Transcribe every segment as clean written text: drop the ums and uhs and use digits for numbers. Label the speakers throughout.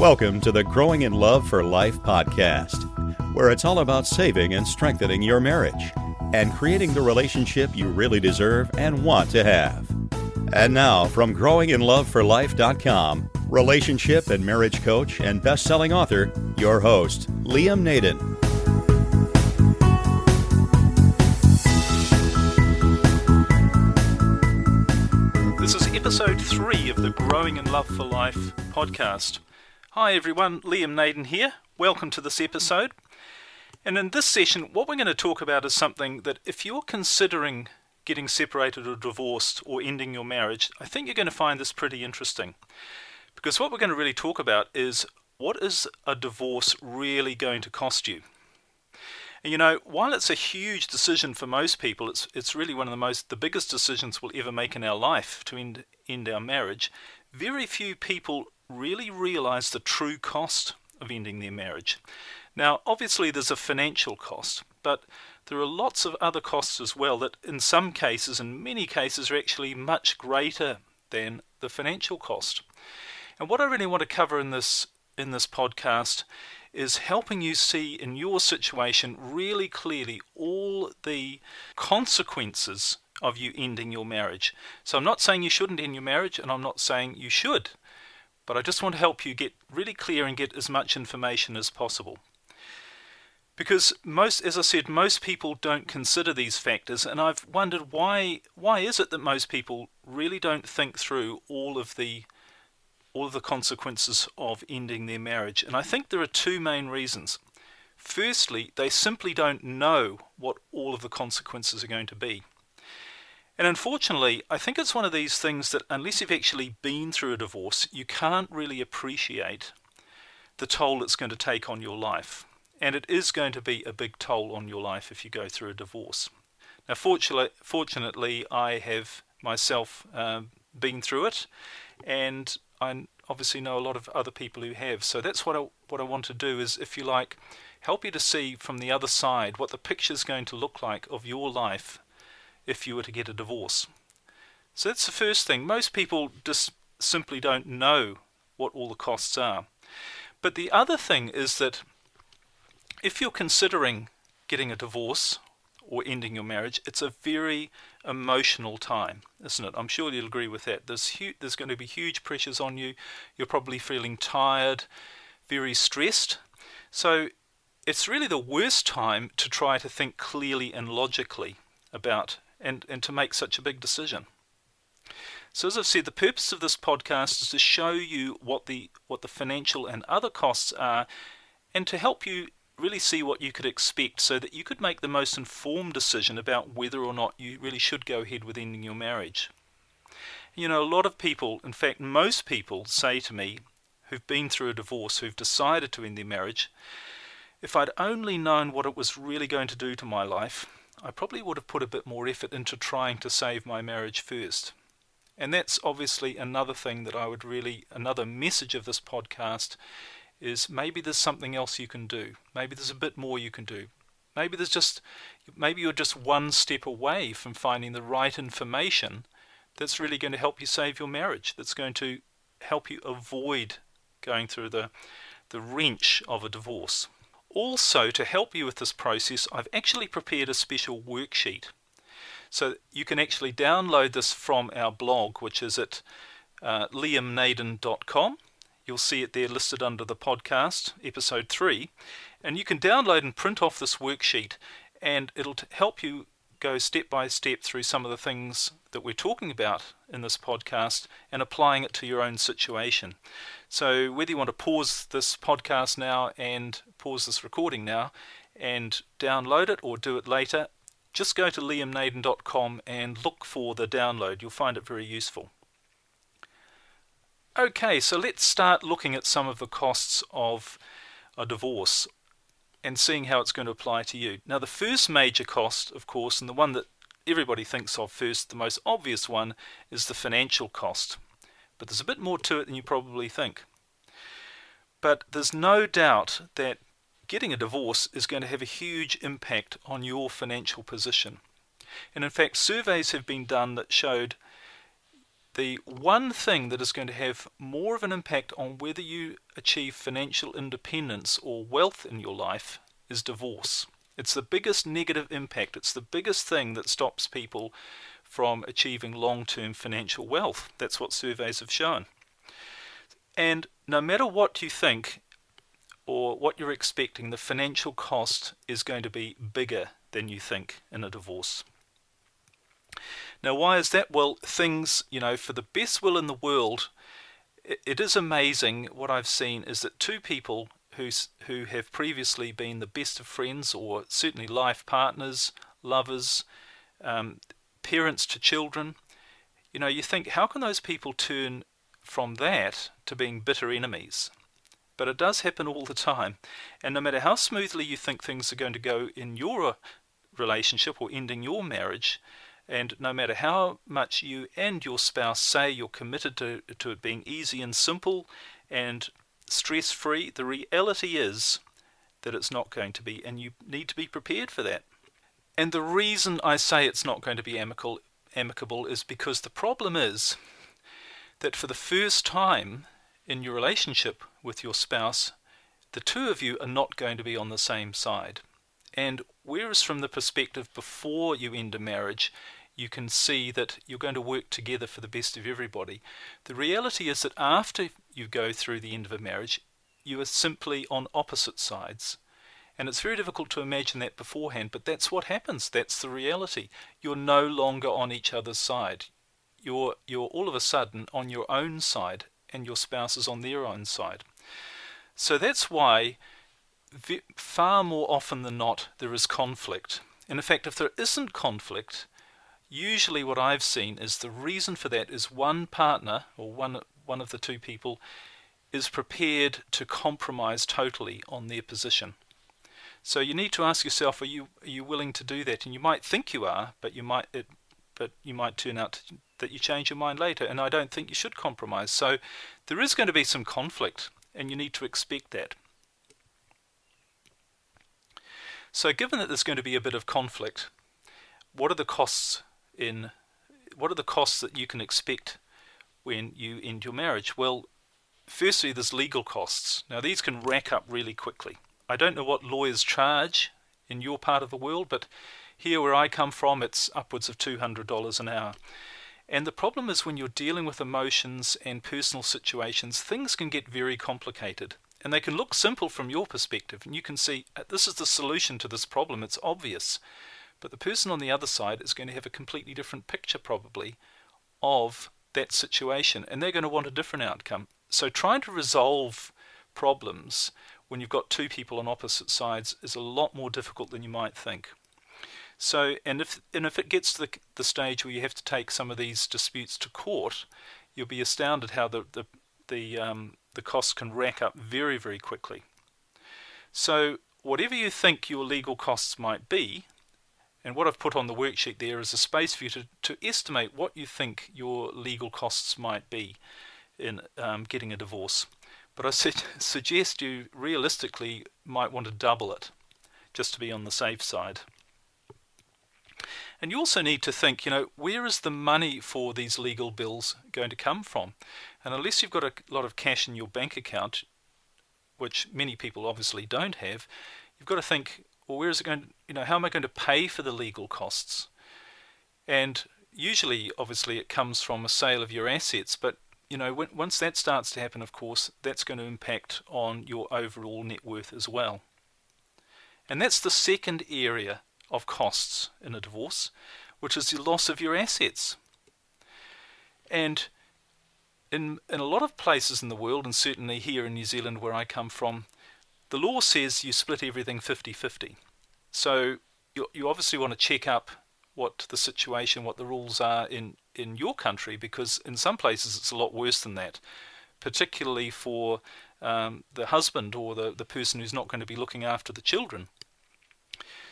Speaker 1: Welcome to the Growing in Love for Life podcast, where it's all about saving and strengthening your marriage and creating the relationship you really deserve and want to have. And now, from growinginloveforlife.com, relationship and marriage coach and best-selling author, your host, Liam Naden.
Speaker 2: This is episode 3 of the Growing in Love for Life podcast. Hi everyone, Liam Naden here. Welcome to this episode. And in this session, what we're going to talk about is something that if you're considering getting separated or divorced or ending your marriage, I think you're going to find this pretty interesting. Because what we're going to really talk about is, what is a divorce really going to cost you? And you know, while it's a huge decision for most people, it's really one of the biggest decisions we'll ever make in our life to end our marriage. Very few people really realize the true cost of ending their marriage. Now, obviously there's a financial cost, but there are lots of other costs as well that in some cases, in many cases, are actually much greater than the financial cost. And what I really want to cover in this podcast is helping you see in your situation really clearly all the consequences of you ending your marriage. So I'm not saying you shouldn't end your marriage, and I'm not saying you should, but I just want to help you get really clear and get as much information as possible. Because as I said, most people don't consider these factors, and I've wondered why is it that most people really don't think through all of the consequences of ending their marriage. And I think there are two main reasons. Firstly, they simply don't know what all of the consequences are going to be. And unfortunately, I think it's one of these things that unless you've actually been through a divorce, you can't really appreciate the toll it's going to take on your life. And it is going to be a big toll on your life if you go through a divorce. Now, fortunately, I have myself been through it, and I obviously know a lot of other people who have. So that's what I want to do is, if you like, help you to see from the other side what the picture's going to look like of your life if you were to get a divorce. So that's the first thing. Most people just simply don't know what all the costs are. But the other thing is that if you're considering getting a divorce or ending your marriage, it's a very emotional time, isn't it? I'm sure you'll agree with that. There's going to be huge pressures on you. You're probably feeling tired, very stressed. So it's really the worst time to try to think clearly and logically about and to make such a big decision. So as I've said, the purpose of this podcast is to show you what the financial and other costs are, and to help you really see what you could expect so that you could make the most informed decision about whether or not you really should go ahead with ending your marriage. You know, a lot of people, in fact most people, say to me who've been through a divorce, who've decided to end their marriage, if I'd only known what it was really going to do to my life, I probably would have put a bit more effort into trying to save my marriage first. And that's obviously another thing that another message of this podcast is, maybe there's something else you can do. Maybe there's a bit more you can do. Maybe you're just one step away from finding the right information that's really going to help you save your marriage, that's going to help you avoid going through the wrench of a divorce. Also, to help you with this process, I've actually prepared a special worksheet. So you can actually download this from our blog, which is at liamnaden.com. You'll see it there listed under the podcast, episode 3. And you can download and print off this worksheet, and it'll help you go step by step through some of the things that we're talking about in this podcast and applying it to your own situation. So whether you want to pause this podcast now and pause this recording now and download it, or do it later, just go to liamnaden.com and look for the download. You'll find it very useful. Okay, so let's start looking at some of the costs of a divorce and seeing how it's going to apply to you. Now, the first major cost, of course, and the one that everybody thinks of first, the most obvious one, is the financial cost. But there's a bit more to it than you probably think. But there's no doubt that getting a divorce is going to have a huge impact on your financial position. And in fact, surveys have been done that showed the one thing that is going to have more of an impact on whether you achieve financial independence or wealth in your life is divorce. It's the biggest negative impact. It's the biggest thing that stops people from achieving long-term financial wealth. That's what surveys have shown. And no matter what you think or what you're expecting, the financial cost is going to be bigger than you think in a divorce. Now, why is that? Well, things, for the best will in the world, it is amazing. What I've seen is that two people who have previously been the best of friends, or certainly life partners, lovers, parents to children, you think, how can those people turn from that to being bitter enemies? But it does happen all the time. And no matter how smoothly you think things are going to go in your relationship or ending your marriage, and no matter how much you and your spouse say you're committed to it being easy and simple and stress-free, the reality is that it's not going to be, and you need to be prepared for that. And the reason I say it's not going to be amicable is because the problem is that for the first time in your relationship with your spouse, the two of you are not going to be on the same side. And whereas from the perspective before you end a marriage, you can see that you're going to work together for the best of everybody, the reality is that after you go through the end of a marriage, you are simply on opposite sides. And it's very difficult to imagine that beforehand, but that's what happens. That's the reality. You're no longer on each other's side. You're all of a sudden on your own side, and your spouse is on their own side. So that's why far more often than not there is conflict. And in fact, if there isn't conflict, usually what I've seen is the reason for that is one partner, or one of the two people, is prepared to compromise totally on their position. So you need to ask yourself, are you willing to do that? And you might think you are, but you might turn out that you change your mind later, and I don't think you should compromise. So there is going to be some conflict, and you need to expect that. So given that there's going to be a bit of conflict, what are the costs that you can expect when you end your marriage? Well, firstly, there's legal costs. Now, these can rack up really quickly. I don't know what lawyers charge in your part of the world, but here where I come from, it's upwards of $200 an hour. And the problem is when you're dealing with emotions and personal situations, things can get very complicated. And they can look simple from your perspective, and you can see this is the solution to this problem. It's obvious. But the person on the other side is going to have a completely different picture probably of that situation, and they're going to want a different outcome. So trying to resolve problems when you've got two people on opposite sides is a lot more difficult than you might think. So, and if it gets to the stage where you have to take some of these disputes to court, you'll be astounded how the costs can rack up very, very quickly. So whatever you think your legal costs might be, and what I've put on the worksheet there is a space for you to estimate what you think your legal costs might be in getting a divorce. But I suggest you realistically might want to double it, just to be on the safe side. And you also need to think, where is the money for these legal bills going to come from? And unless you've got a lot of cash in your bank account, which many people obviously don't have, you've got to think, well, where is it going to, how am I going to pay for the legal costs? And usually, obviously, it comes from a sale of your assets, but once that starts to happen, of course, that's going to impact on your overall net worth as well. And that's the second area of costs in a divorce, which is the loss of your assets. And in a lot of places in the world, and certainly here in New Zealand where I come from, the law says you split everything 50-50. So you obviously want to check up what the situation, what the rules are in your country, because in some places it's a lot worse than that, particularly for the husband or the person who's not going to be looking after the children.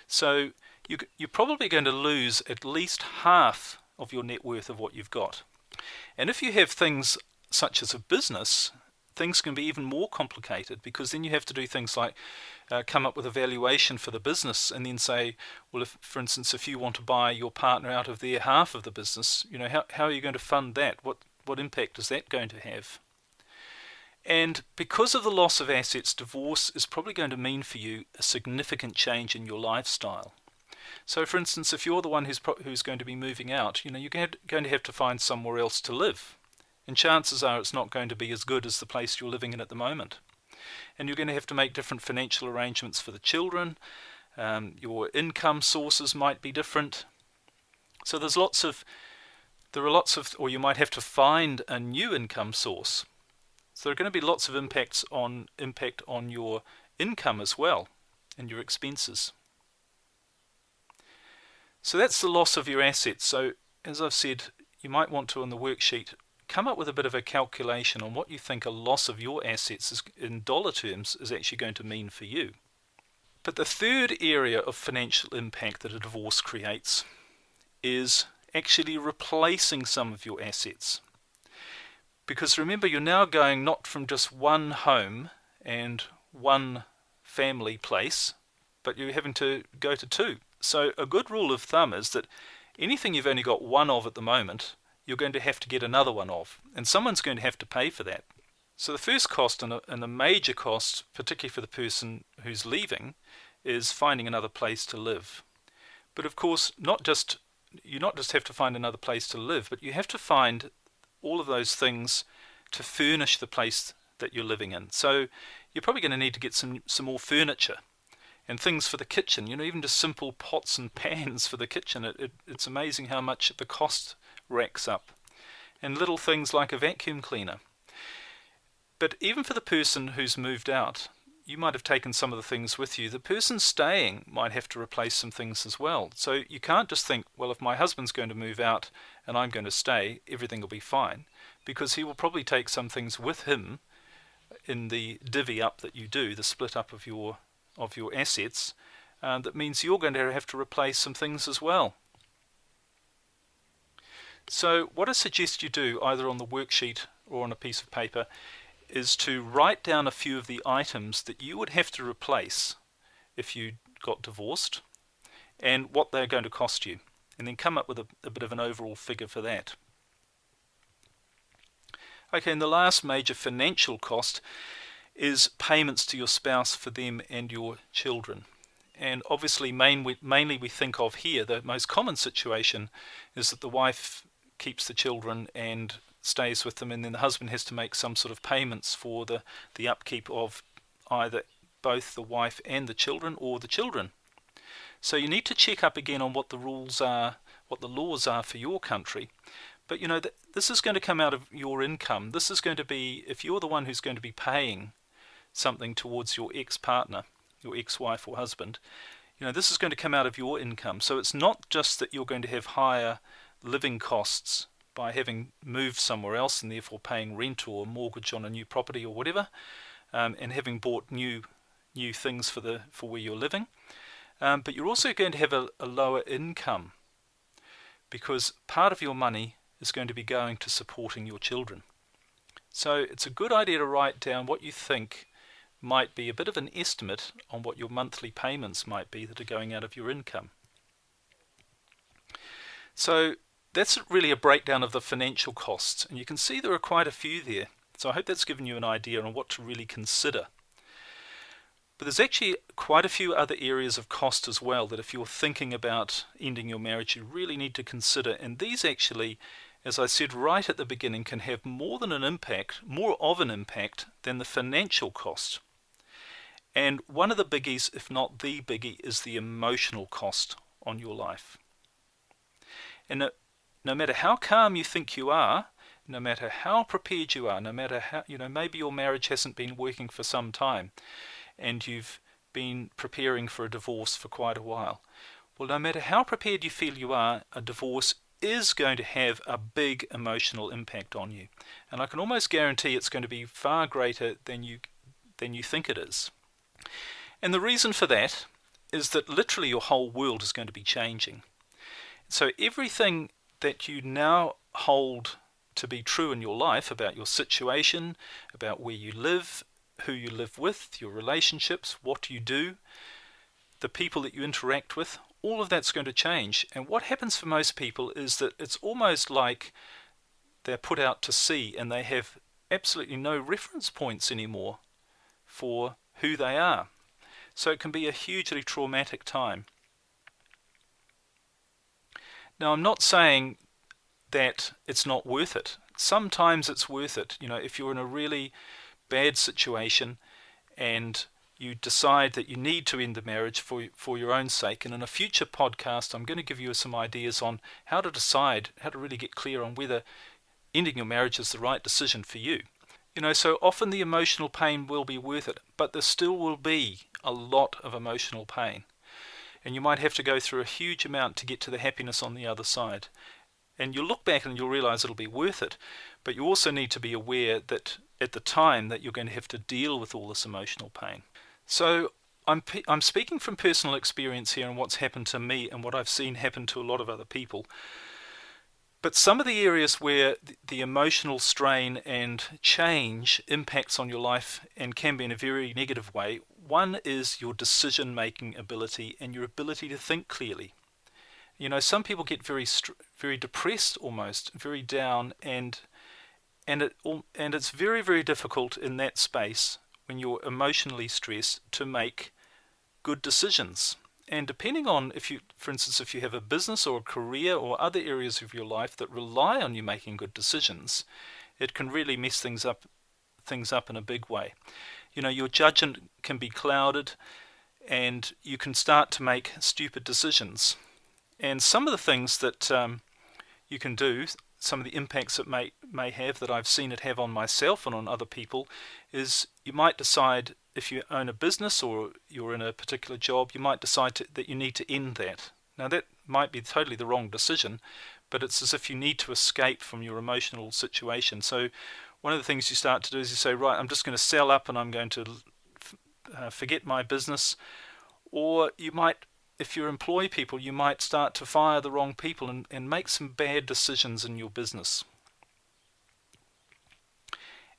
Speaker 2: So you're probably going to lose at least half of your net worth of what you've got. And if you have things such as a business, things can be even more complicated, because then you have to do things like come up with a valuation for the business, and then say, well, if, for instance, if you want to buy your partner out of their half of the business, how are you going to fund that? what impact is that going to have? And because of the loss of assets, divorce is probably going to mean for you a significant change in your lifestyle. So, for instance, if you're the one who's going to be moving out, you're going to have to find somewhere else to live. And chances are it's not going to be as good as the place you're living in at the moment. And you're going to have to make different financial arrangements for the children. Your income sources might be different. So there are lots of, or you might have to find a new income source. So there are going to be lots of impact on your income as well and your expenses. So that's the loss of your assets. So as I've said, you might want to, on the worksheet, come up with a bit of a calculation on what you think a loss of your assets in dollar terms is actually going to mean for you. But the third area of financial impact that a divorce creates is actually replacing some of your assets. Because remember, you're now going not from just one home and one family place, but you're having to go to two. So a good rule of thumb is that anything you've only got one of at the moment, you're going to have to get another one of, and someone's going to have to pay for that. So the first cost and a major cost, particularly for the person who's leaving, is finding another place to live. But of course, you not just have to find another place to live, but you have to find all of those things to furnish the place that you're living in. So you're probably going to need to get some more furniture and things for the kitchen, even just simple pots and pans for the kitchen. It's amazing how much the cost racks up. And little things like a vacuum cleaner. But even for the person who's moved out, you might have taken some of the things with you. The person staying might have to replace some things as well. So you can't just think, well, if my husband's going to move out and I'm going to stay, everything will be fine. Because he will probably take some things with him in the divvy up that you do, the split up of your assets. That means you're going to have to replace some things as well. So what I suggest you do, either on the worksheet or on a piece of paper, is to write down a few of the items that you would have to replace if you got divorced and what they're going to cost you, and then come up with a bit of an overall figure for that. Okay, and the last major financial cost is payments to your spouse for them and your children. And obviously mainly we think of here, the most common situation is that the wife keeps the children and stays with them, and then the husband has to make some sort of payments for the upkeep of either both the wife and the children, or the children. So you need to check up again on what the rules are, what the laws are for your country. But this is going to come out of your income. This is going to be, if you're the one who's going to be paying something towards your ex-partner, your ex-wife or husband, this is going to come out of your income. So it's not just that you're going to have higher living costs by having moved somewhere else and therefore paying rent or mortgage on a new property or whatever, and having bought new things for where you're living, but you're also going to have a lower income, because part of your money is going to be going to supporting your children. So it's a good idea to write down what you think might be a bit of an estimate on what your monthly payments might be that are going out of your income. So that's really a breakdown of the financial costs, and you can see there are quite a few there. So I hope that's given you an idea on what to really consider. But there's actually quite a few other areas of cost as well that if you're thinking about ending your marriage, you really need to consider. And these actually, as I said right at the beginning, can have more of an impact than the financial cost. And one of the biggies, if not the biggie, is the emotional cost on your life. And no matter how calm you think you are, no matter how prepared you are, no matter how, maybe your marriage hasn't been working for some time and you've been preparing for a divorce for quite a while. Well, no matter how prepared you feel you are, a divorce is going to have a big emotional impact on you. And I can almost guarantee it's going to be far greater than you think it is. And the reason for that is that literally your whole world is going to be changing. So everything that you now hold to be true in your life about your situation, about where you live, who you live with, your relationships, what you do, the people that you interact with, all of that's going to change. And what happens for most people is that it's almost like they're put out to sea and they have absolutely no reference points anymore for who they are. So it can be a hugely traumatic time. Now, I'm not saying that it's not worth it. Sometimes it's worth it. If you're in a really bad situation and you decide that you need to end the marriage for your own sake, and in a future podcast I'm going to give you some ideas on how to decide, how to really get clear on whether ending your marriage is the right decision for you. So often the emotional pain will be worth it, but there still will be a lot of emotional pain. And you might have to go through a huge amount to get to the happiness on the other side. And you'll look back and you'll realize it'll be worth it. But you also need to be aware that at the time that you're going to have to deal with all this emotional pain. So I'm speaking from personal experience here and what's happened to me and what I've seen happen to a lot of other people. But some of the areas where the emotional strain and change impacts on your life and can be in a very negative way, one is your decision-making ability and your ability to think clearly. Some people get very depressed almost, very down, and it's very, very difficult in that space when you're emotionally stressed to make good decisions. And depending on for instance, if you have a business or a career or other areas of your life that rely on you making good decisions, it can really mess things up in a big way. Your judgment can be clouded and you can start to make stupid decisions. And some of the things that you can do, some of the impacts it may have that I've seen it have on myself and on other people, is you might decide, if you own a business or you're in a particular job, you might decide that you need to end that. Now that might be totally the wrong decision, but it's as if you need to escape from your emotional situation. So one of the things you start to do is you say, right, I'm just going to sell up and I'm going to forget my business. Or you might, if you employ people, you might start to fire the wrong people and make some bad decisions in your business.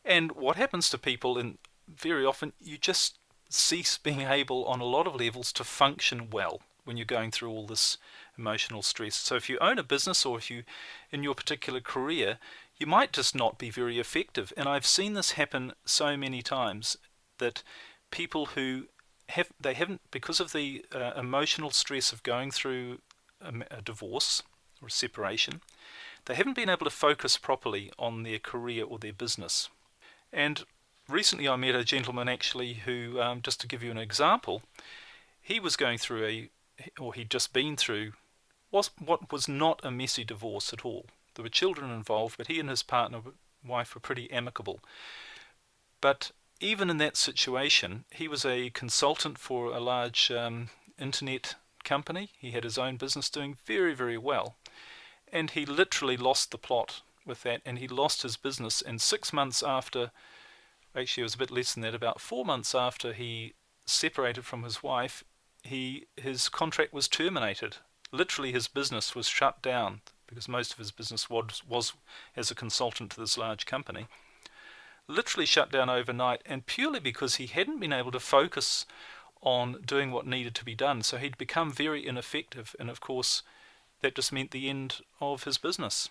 Speaker 2: And what happens to people, very often you just cease being able on a lot of levels to function well when you're going through all this emotional stress. So if you own a business or if you in your particular career, you might just not be very effective. And I've seen this happen so many times that people who haven't, because of the emotional stress of going through a divorce or a separation, they haven't been able to focus properly on their career or their business. And recently I met a gentleman actually who, just to give you an example, he was going through he'd just been through what was not a messy divorce at all. There were children involved, but he and his wife were pretty amicable. But even in that situation, he was a consultant for a large internet company. He had his own business doing very, very well. And he literally lost the plot with that, and he lost his business. And 6 months after, actually it was a bit less than that, about 4 months after he separated from his wife, his contract was terminated. Literally his business was shut down, because most of his business was as a consultant to this large company. Literally shut down overnight, and purely because he hadn't been able to focus on doing what needed to be done. So he'd become very ineffective, and of course that just meant the end of his business.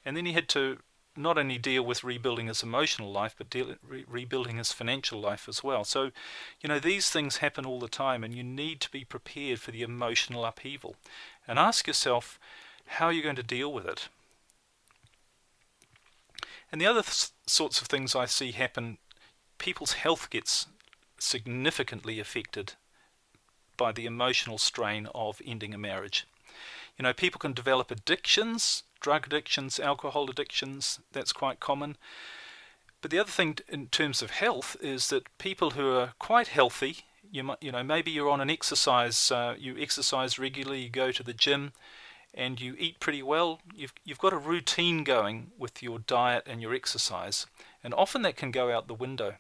Speaker 2: And then he had to not only deal with rebuilding his emotional life, but rebuilding his financial life as well. So, these things happen all the time, and you need to be prepared for the emotional upheaval. And ask yourself how you're going to deal with it. And the other sorts of things I see happen, people's health gets significantly affected by the emotional strain of ending a marriage. People can develop addictions, drug addictions, alcohol addictions. That's quite common. But the other thing in terms of health is that people who are quite healthy, maybe you're on an exercise, you exercise regularly, you go to the gym, and you eat pretty well. You've got a routine going with your diet and your exercise, and often that can go out the window.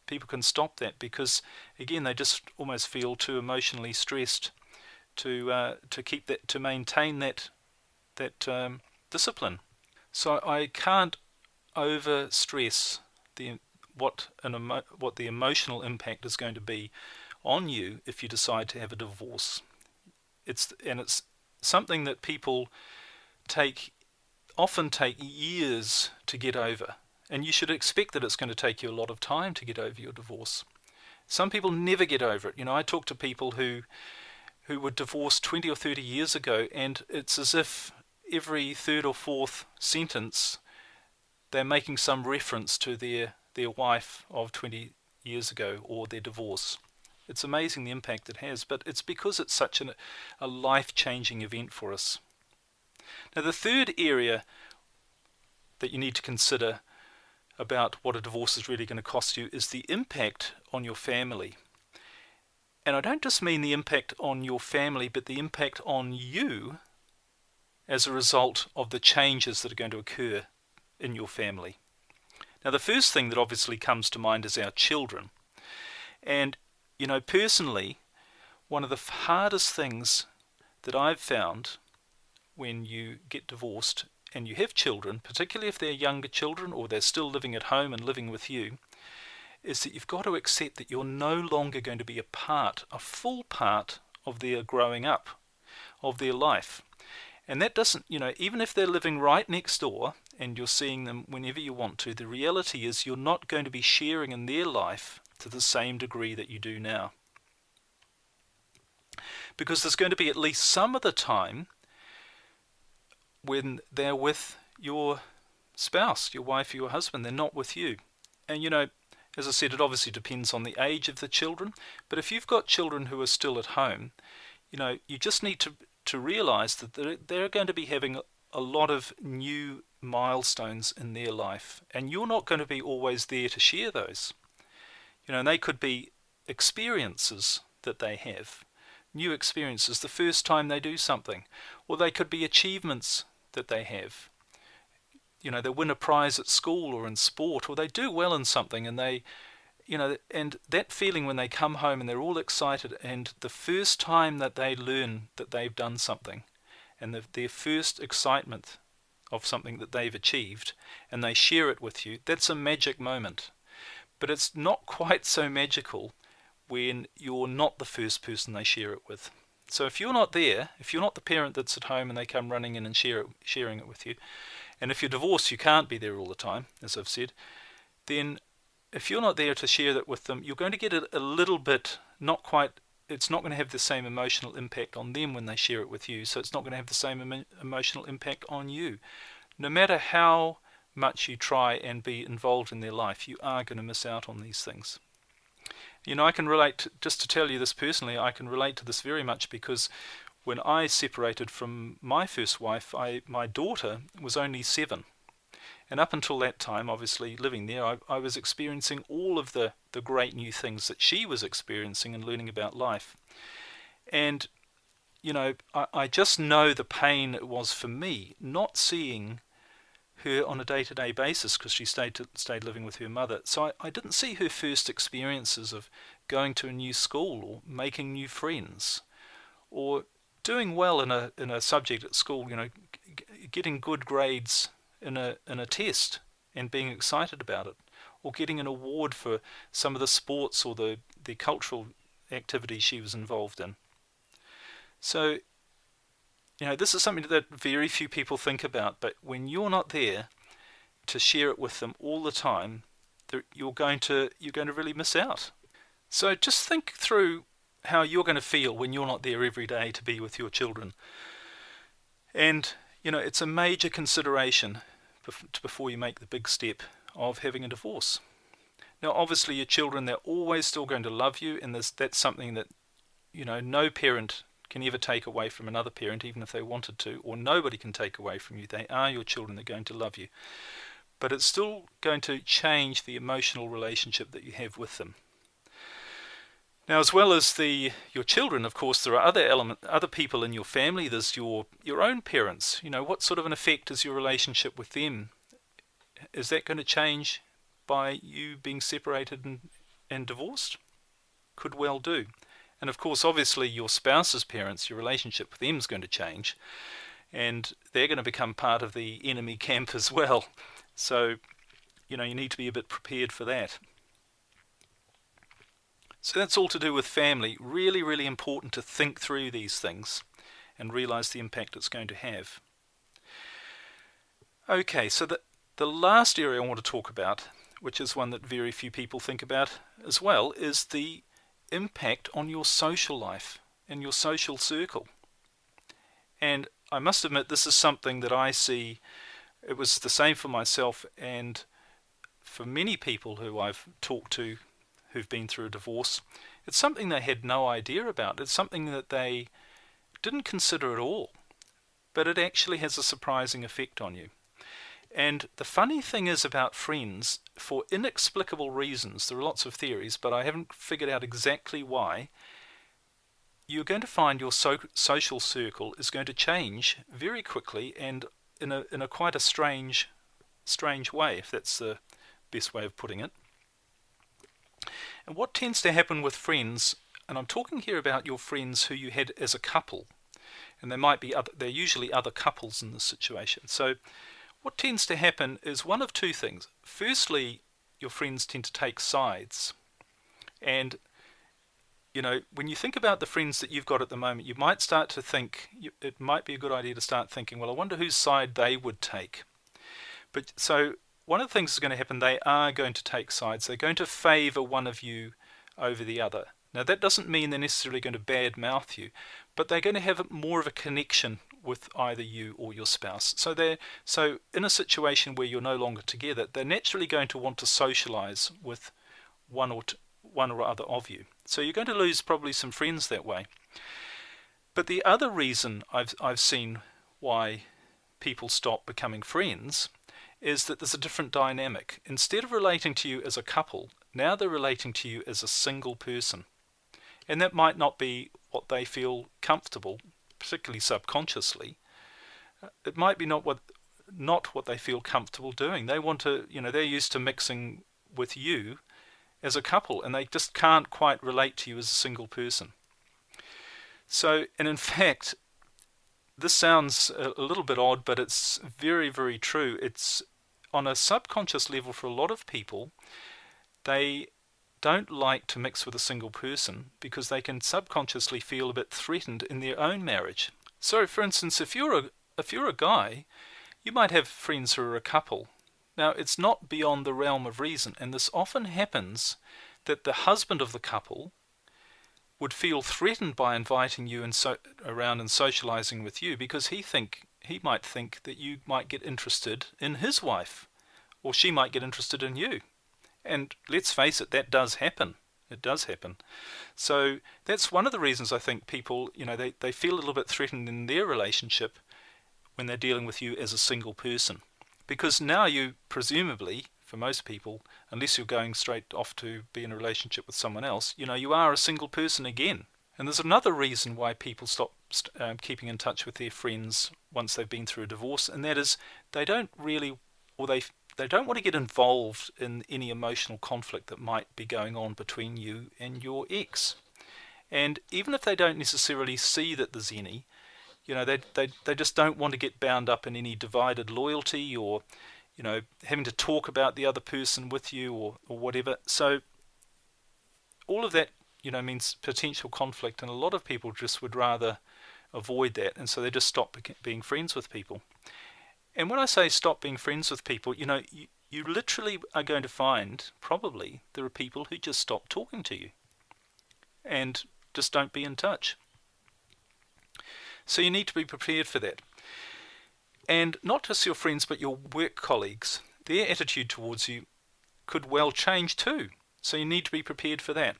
Speaker 2: People can stop that because, again, they just almost feel too emotionally stressed to keep that, to maintain that discipline. So I can't overstress what the emotional impact is going to be on you if you decide to have a divorce. It's something that people take often take years to get over. And you should expect that it's going to take you a lot of time to get over your divorce. Some people never get over it. I talk to people who were divorced 20 or 30 years ago, and it's as if every third or fourth sentence they're making some reference to their wife of 20 years ago or their divorce. It's amazing the impact it has, but it's because it's such a life-changing event for us. Now, the third area that you need to consider about what a divorce is really going to cost you is the impact on your family. And I don't just mean the impact on your family, but the impact on you as a result of the changes that are going to occur in your family. Now, the first thing that obviously comes to mind is our children. And, personally, one of the hardest things that I've found when you get divorced and you have children, particularly if they're younger children or they're still living at home and living with you, is that you've got to accept that you're no longer going to be a full part of their growing up, of their life. And that doesn't, even if they're living right next door and you're seeing them whenever you want to, the reality is you're not going to be sharing in their life to the same degree that you do now. Because there's going to be at least some of the time when they're with your spouse, your wife, your husband, they're not with you. And as I said, it obviously depends on the age of the children, but if you've got children who are still at home, you just need to realize that they're going to be having a lot of new milestones in their life, and you're not going to be always there to share those. And they could be experiences that they have, new experiences, the first time they do something, or they could be achievements that they have. They win a prize at school or in sport, or they do well in something, and and that feeling when they come home and they're all excited, and the first time that they learn that they've done something, and their first excitement of something that they've achieved, and they share it with you, that's a magic moment. But it's not quite so magical when you're not the first person they share it with. So if you're not there, if you're not the parent that's at home and they come running in and sharing it with you, and if you're divorced you can't be there all the time, as I've said, then if you're not there to share that with them, you're going to get a little bit, it's not going to have the same emotional impact on them when they share it with you, so it's not going to have the same emotional impact on you. No matter how much you try and be involved in their life, you are going to miss out on these things. I can relate, just to tell you this personally, I can relate to this very much because when I separated from my first wife, my daughter was only 7. And up until that time, obviously living there, I was experiencing all of the great new things that she was experiencing and learning about life. And, I just know the pain it was for me not seeing her on a day-to-day basis because she stayed living with her mother. So I didn't see her first experiences of going to a new school or making new friends or doing well in a subject at school, getting good grades in a test and being excited about it, or getting an award for some of the sports or the cultural activities she was involved in. So this is something that very few people think about, but when you're not there to share it with them all the time, you're going to really miss out. So just think through how you're going to feel when you're not there every day to be with your children. And, it's a major consideration before you make the big step of having a divorce. Now, obviously, your children, they're always still going to love you, and that's something that, no parent can ever take away from another parent, even if they wanted to, or nobody can take away from you. They are your children, they're going to love you. But it's still going to change the emotional relationship that you have with them. Now, as well as your children, of course, there are other people in your family. There's your own parents. What sort of an effect is your relationship with them? Is that going to change by you being separated and divorced? Could well do. And of course, obviously, your spouse's parents, your relationship with them is going to change, and they're going to become part of the enemy camp as well. So, you need to be a bit prepared for that. So that's all to do with family. Really, really important to think through these things and realize the impact it's going to have. Okay, so the last area I want to talk about, which is one that very few people think about as well, is the impact on your social life and your social circle. And I must admit, this is something that I see. It was the same for myself and for many people who I've talked to who've been through a divorce. It's something they had no idea about. It's something that they didn't consider at all, but it actually has a surprising effect on you. And the funny thing is about friends, for inexplicable reasons, there are lots of theories, but I haven't figured out exactly why, you're going to find your social circle is going to change very quickly and in a quite a strange way, if that's the best way of putting it. And what tends to happen with friends, and I'm talking here about your friends who you had as a couple, and they're usually other couples in this situation. So what tends to happen is one of two things. Firstly, your friends tend to take sides. And, when you think about the friends that you've got at the moment, you might start to think, it might be a good idea to start thinking, well, I wonder whose side they would take. But so one of the things that's going to happen, they are going to take sides. They're going to favour one of you over the other. Now, that doesn't mean they're necessarily going to badmouth you, but they're going to have more of a connection with either you or your spouse. So in a situation where you're no longer together, they're naturally going to want to socialise with one or other of you. So you're going to lose probably some friends that way. But the other reason I've seen why people stop becoming friends is that there's a different dynamic. Instead of relating to you as a couple, now they're relating to you as a single person. And that might not be what they feel comfortable, particularly subconsciously. It might be not what they feel comfortable doing. They want to, they're used to mixing with you as a couple, and they just can't quite relate to you as a single person. So, and in fact, this sounds a little bit odd, but it's very, very true. It's on a subconscious level for a lot of people, they don't like to mix with a single person because they can subconsciously feel a bit threatened in their own marriage. So, for instance, if you're a guy, you might have friends who are a couple. Now, it's not beyond the realm of reason, and this often happens that the husband of the couple would feel threatened by inviting you around and socializing with you because he might think that you might get interested in his wife, or she might get interested in you. And let's face it, that does happen. It does happen. So that's one of the reasons I think people, they feel a little bit threatened in their relationship when they're dealing with you as a single person. Because now you presumably, for most people, unless you're going straight off to be in a relationship with someone else, you are a single person again. And there's another reason why people stop keeping in touch with their friends once they've been through a divorce, and that is they don't really, or they don't want to get involved in any emotional conflict that might be going on between you and your ex. And even if they don't necessarily see that there's any, they just don't want to get bound up in any divided loyalty or, having to talk about the other person with you or whatever. So all of that, means potential conflict, and a lot of people just would rather avoid that, and so they just stop being friends with people. And when I say stop being friends with people, you literally are going to find probably there are people who just stop talking to you and just don't be in touch. So you need to be prepared for that. And not just your friends, but your work colleagues, their attitude towards you could well change too. So you need to be prepared for that.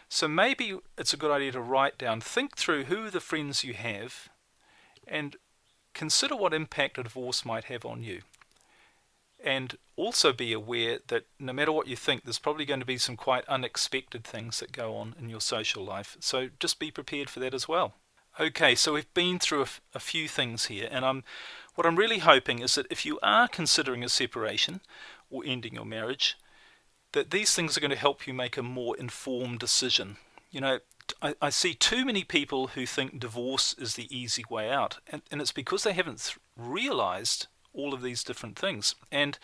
Speaker 2: So maybe it's a good idea to think through who are the friends you have, and consider what impact a divorce might have on you. And also be aware that no matter what you think, there's probably going to be some quite unexpected things that go on in your social life. So just be prepared for that as well. Okay, so we've been through a few things here, and what I'm really hoping is that if you are considering a separation or ending your marriage, that these things are going to help you make a more informed decision. I see too many people who think divorce is the easy way out, and it's because they haven't realized all of these different things. And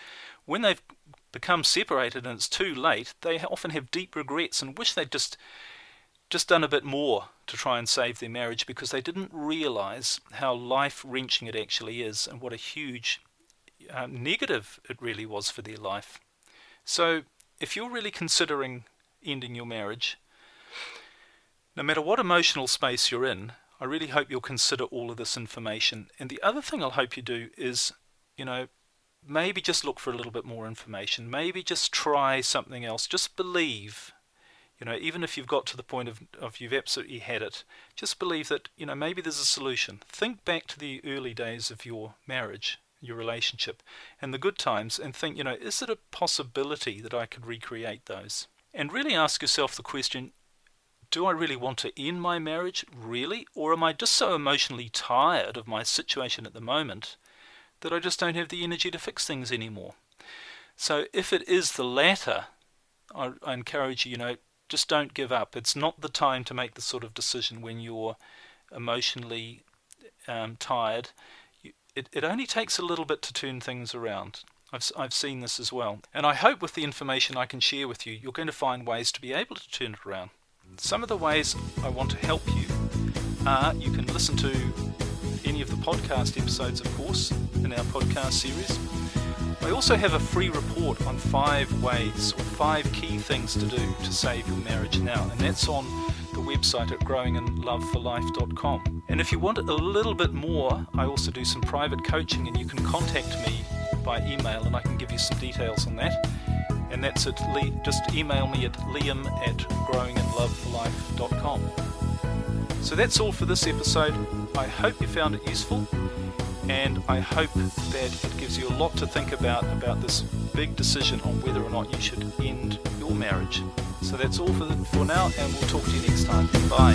Speaker 2: when they've become separated and it's too late, they often have deep regrets and wish they'd just done a bit more to try and save their marriage, because they didn't realize how life-wrenching it actually is and what a huge negative it really was for their life. So if you're really considering ending your marriage, no matter what emotional space you're in, I really hope you'll consider all of this information. And the other thing I'll hope you do is, maybe just look for a little bit more information. Maybe just try something else. Just believe, even if you've got to the point of you've absolutely had it, just believe that, maybe there's a solution. Think back to the early days of your marriage, your relationship, and the good times, and think, is it a possibility that I could recreate those? And really ask yourself the question, do I really want to end my marriage, really? Or am I just so emotionally tired of my situation at the moment that I just don't have the energy to fix things anymore? So if it is the latter, I encourage you, just don't give up. It's not the time to make the sort of decision when you're emotionally tired. It only takes a little bit to turn things around. I've seen this as well. And I hope with the information I can share with you, you're going to find ways to be able to turn it around. Some of the ways I want to help you are, you can listen to any of the podcast episodes, of course, in our podcast series. I also have a free report on 5 ways or 5 key things to do to save your marriage now, and that's on the website at growinginloveforlife.com. And if you want a little bit more, I also do some private coaching, and you can contact me by email and I can give you some details on that. And that's at just email me at liam@growinginloveforlife.com. So that's all for this episode. I hope you found it useful, and I hope that it gives you a lot to think about this big decision on whether or not you should end your marriage. So that's all for now, and we'll talk to you next time. Bye.